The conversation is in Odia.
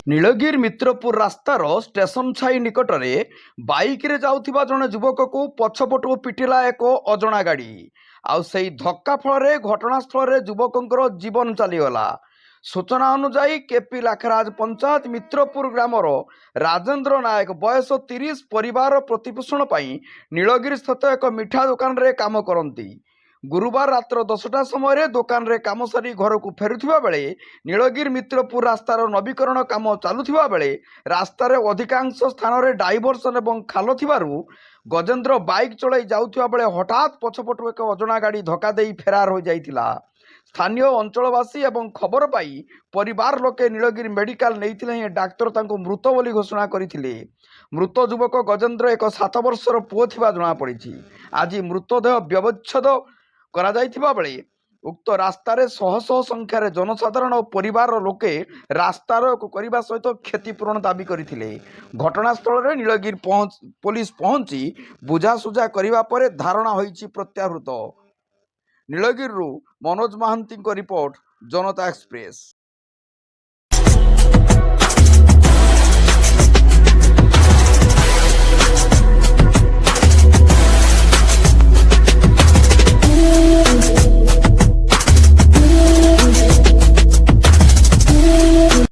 ନୀଳଗିରି ମିତ୍ରପୁର ରାସ୍ତାର ଷ୍ଟେସନ ଛାଇ ନିକଟରେ ବାଇକ୍ରେ ଯାଉଥିବା ଜଣେ ଯୁବକକୁ ପଛପଟୁ ପିଟିଲା ଏକ ଅଜଣା ଗାଡ଼ି। ଆଉ ସେହି ଧକ୍କା ଫଳରେ ଘଟଣାସ୍ଥଳରେ ଯୁବକଙ୍କର ଜୀବନ ଚାଲିଗଲା। ସୂଚନା ଅନୁଯାୟୀ କେପି ଲାଖରାଜ ପଞ୍ଚାୟତ ମିତ୍ରପୁର ଗ୍ରାମର ରାଜେନ୍ଦ୍ର ନାୟକ ବୟସ 30 ପରିବାର ପ୍ରତିପୋଷଣ ପାଇଁ ନୀଳଗିରି ସ୍ଥିତ ଏକ ମିଠା ଦୋକାନରେ କାମ କରନ୍ତି। ଗୁରୁବାର ରାତ୍ର 10ଟା ସମୟରେ ଦୋକାନରେ କାମ ସାରି ଘରକୁ ଫେରୁଥିବା ବେଳେ ନୀଳଗିରି ମିତ୍ରପୁର ରାସ୍ତାର ନବୀକରଣ କାମ ଚାଲୁଥିବା ବେଳେ ରାସ୍ତାରେ ଅଧିକାଂଶ ସ୍ଥାନରେ ଡାଇଭରସନ୍ ଏବଂ ଖାଲ ଥିବାରୁ ଗଜେନ୍ଦ୍ର ବାଇକ୍ ଚଳାଇ ଯାଉଥିବା ବେଳେ ହଠାତ୍ ପଛପଟୁ ଏକ ଅଜଣା ଗାଡ଼ି ଧକ୍କା ଦେଇ ଫେରାର ହୋଇଯାଇଥିଲା। ସ୍ଥାନୀୟ ଅଞ୍ଚଳବାସୀ ଏବଂ ଖବର ପାଇ ପରିବାର ଲୋକେ ନୀଳଗିରି ମେଡିକାଲ ନେଇଥିଲେ ହେଁ ଡାକ୍ତର ତାଙ୍କୁ ମୃତ ବୋଲି ଘୋଷଣା କରିଥିଲେ। ମୃତ ଯୁବକ ଗଜେନ୍ଦ୍ର ଏକ 7 ବର୍ଷର ପୁଅ ଥିବା ଜଣାପଡ଼ିଛି। ଆଜି ମୃତଦେହ ବ୍ୟବଚ୍ଛେଦ କରାଯାଇଥିବା ବେଳେ ଉକ୍ତ ରାସ୍ତାରେ ଶହ ଶହ ସଂଖ୍ୟାରେ ଜନସାଧାରଣ ଓ ପରିବାରର ଲୋକେ ରାସ୍ତାରୋକ କରିବା ସହିତ କ୍ଷତିପୂରଣ ଦାବି କରିଥିଲେ। ଘଟଣାସ୍ଥଳରେ ନୀଳଗିରି ପୋଲିସ ପହଞ୍ଚି ବୁଝାସୁଝା କରିବା ପରେ ଧାରଣା ହୋଇଛି ପ୍ରତ୍ୟାହୃତ। ନୀଳଗିରିରୁ ମନୋଜ ମହାନ୍ତିଙ୍କ ରିପୋର୍ଟ, ଜନତା ଏକ୍ସପ୍ରେସ।